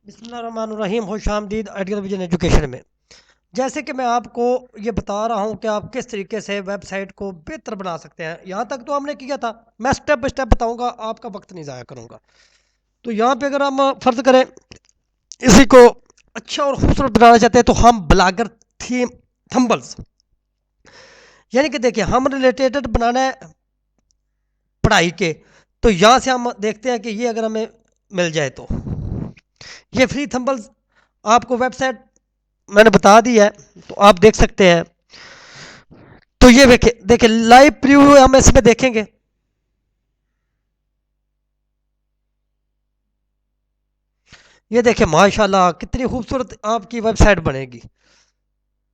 बिस्मिल्लाहिर्रहमानिर्रहीम। खुश आमदीद आइडियल विजन एजुकेशन में। जैसे कि मैं आपको ये बता रहा हूँ कि आप किस तरीके से वेबसाइट को बेहतर बना सकते हैं, यहाँ तक तो हमने किया था। मैं स्टेप बाय स्टेप बताऊँगा, आपका वक्त नहीं ज़ाया करूँगा। तो यहाँ पे अगर हम फ़र्ज़ करें इसी को अच्छा और खूबसूरत बनाना चाहते हैं तो हम ब्लॉगर थीम थंबल्स, यानी कि देखिए हम रिलेटेड बनाना है पढ़ाई के। तो यहाँ से हम देखते हैं कि ये अगर हमें मिल जाए तो ये फ्री थंबल्स आपको वेबसाइट मैंने बता दी है, तो आप देख सकते हैं। तो ये देखिए देखिए लाइव प्रीव्यू हम इसमें देखेंगे। ये देखिए माशाल्लाह कितनी खूबसूरत आपकी वेबसाइट बनेगी।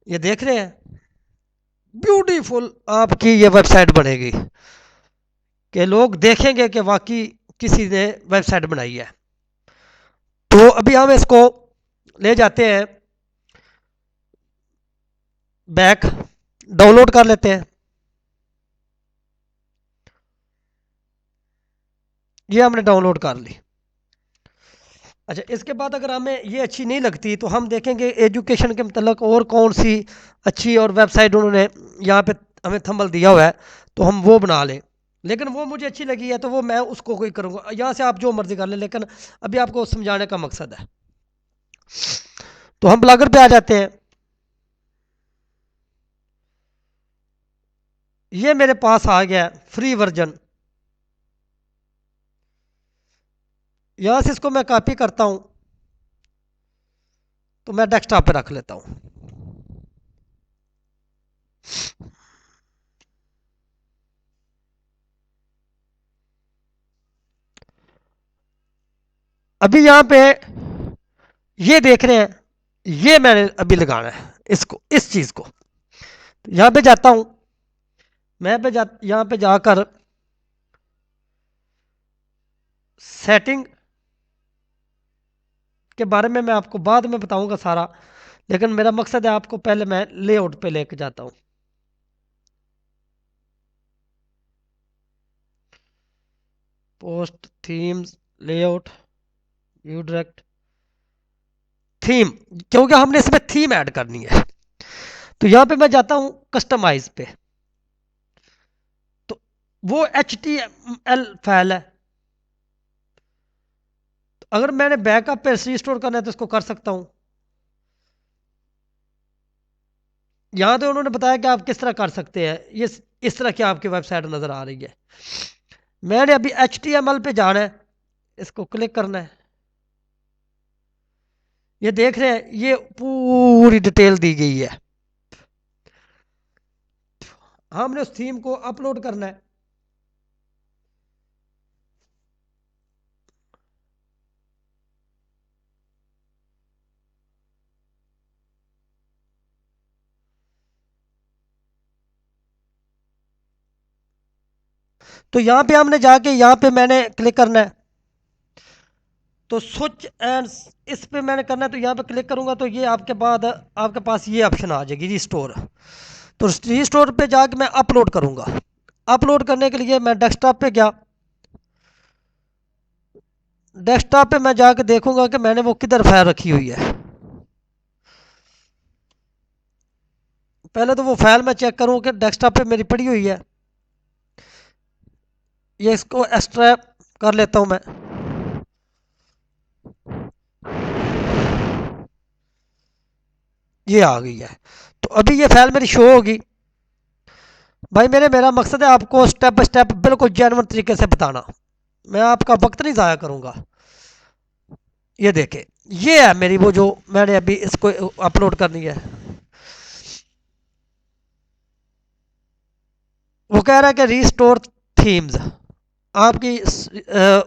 ये देख रहे हैं, ब्यूटीफुल आपकी ये वेबसाइट बनेगी कि लोग देखेंगे कि वाकई किसी ने वेबसाइट बनाई है। तो अभी हम इसको ले जाते हैं बैक, डाउनलोड कर लेते हैं। ये हमने डाउनलोड कर ली। अच्छा, इसके बाद अगर हमें ये अच्छी नहीं लगती तो हम देखेंगे एजुकेशन के मतलब और कौन सी अच्छी और वेबसाइट उन्होंने यहाँ पे हमें थंबल दिया हुआ है, तो हम वो बना लें। लेकिन वो मुझे अच्छी लगी है तो वो मैं उसको कोई करूँगा। यहाँ से आप जो मर्जी कर लें, लेकिन अभी आपको समझाने का मकसद है। तो हम ब्लॉगर पे आ जाते हैं। ये मेरे पास आ गया फ्री वर्जन। यहाँ से इसको मैं कॉपी करता हूँ, तो मैं डेस्कटॉप पे रख लेता हूँ। अभी यहाँ पे ये देख रहे हैं, ये मैंने अभी लगाना है इसको, इस चीज़ को। तो यहाँ पे जाता हूँ, यहाँ पे जाकर सेटिंग के बारे में मैं आपको बाद में बताऊंगा सारा, लेकिन मेरा मकसद है आपको पहले मैं लेआउट पे लेके जाता हूँ। Post themes layout view direct theme, क्योंकि हमने इसमें थीम ऐड करनी है। तो यहाँ पे मैं जाता हूँ कस्टमाइज पे। तो वो HTML फाइल है। तो अगर मैंने बैकअप पे रिस्टोर करना है तो इसको कर सकता हूँ। यहाँ तो उन्होंने बताया कि आप किस तरह कर सकते हैं। ये इस तरह की आपकी वेबसाइट नज़र आ रही है। मैंने अभी HTML पे जाना है, इसको क्लिक करना है। ये देख रहे हैं, ये पूरी डिटेल दी गई है। हमने उस थीम को अपलोड करना है। तो यहाँ पे हमने जाके यहाँ पे मैंने क्लिक करना है। तो स्विच एंड इस पे मैंने करना है, तो यहाँ पे क्लिक करूंगा तो ये आपके बाद आपके पास ये ऑप्शन आ जाएगी रिस्टोर। तो रिस्टोर पे जाके मैं अपलोड करूंगा। अपलोड करने के लिए मैं डेस्कटॉप पे गया। डेस्कटॉप पे मैं जाके देखूंगा कि मैंने वो किधर फाइल रखी हुई है। पहले तो वो फाइल मैं चेक करूँ कि डेस्कटॉप पे मेरी पड़ी हुई है। ये इसको एक्सट्रैक्ट कर लेता हूँ मैं। ये आ गई है। तो अभी ये फाइल मेरी शो होगी। भाई मेरा मकसद है आपको स्टेप बाय स्टेप बिल्कुल जेन्युइन तरीके से बताना। मैं आपका वक्त नहीं ज़ाया करूँगा। ये देखे, ये है मेरी वो जो मैंने अभी इसको अपलोड करनी है। वो कह रहा है कि रिस्टोर थीम्स आपकी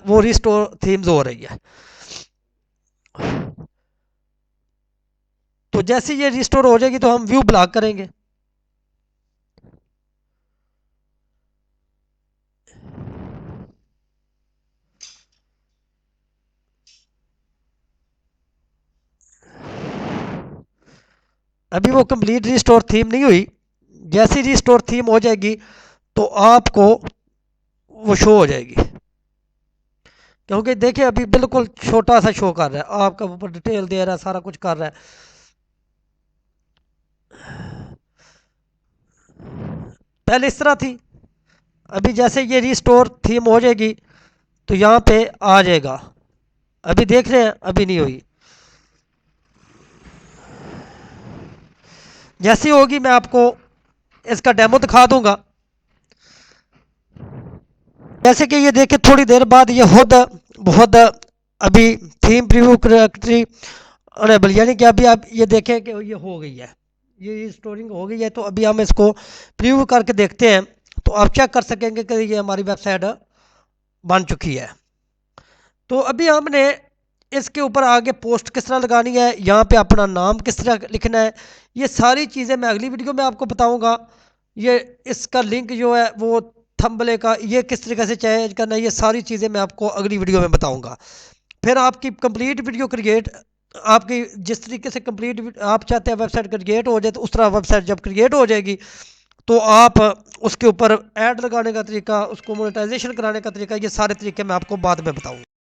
वो रिस्टोर थीम्स हो रही है। तो जैसे ये रिस्टोर हो जाएगी तो हम व्यू ब्लॉक करेंगे। अभी वो कंप्लीट रिस्टोर थीम नहीं हुई। जैसी रिस्टोर थीम हो जाएगी तो आपको वो शो हो जाएगी। क्योंकि देखिए अभी बिल्कुल छोटा सा शो कर रहा है, आपका ऊपर डिटेल दे रहा है, सारा कुछ कर रहा है। पहले इस तरह थी, अभी जैसे ये रिस्टोर थीम हो जाएगी तो यहाँ पे आ जाएगा। अभी देख रहे हैं, अभी नहीं हुई। जैसी होगी मैं आपको इसका डेमो दिखा दूंगा। जैसे कि ये देखिए थोड़ी देर बाद ये खुद बहुत अभी थीम प्रीव्यू करेक्टरी अनेबल, यानी कि अभी आप ये देखें कि ये हो गई है, ये स्टोरिंग हो गई है। तो अभी हम इसको प्रीव्यू करके देखते हैं, तो आप चेक कर सकेंगे कि ये हमारी वेबसाइट बन चुकी है। तो अभी हमने इसके ऊपर आगे पोस्ट किस तरह लगानी है, यहाँ पे अपना नाम किस तरह लिखना है, ये सारी चीज़ें मैं अगली वीडियो में आपको बताऊंगा। ये इसका लिंक जो है वो थंबले का ये किस तरीके से चेंज करना है, ये सारी चीज़ें मैं आपको अगली वीडियो में बताऊंगा। फिर आपकी कंप्लीट वीडियो क्रिएट, आपकी जिस तरीके से कंप्लीट आप चाहते हैं वेबसाइट क्रिएट हो जाए, तो उस तरह वेबसाइट जब क्रिएट हो जाएगी तो आप उसके ऊपर ऐड लगाने का तरीका, उसको मोनेटाइजेशन कराने का तरीका, ये सारे तरीके मैं आपको बाद में बताऊंगा।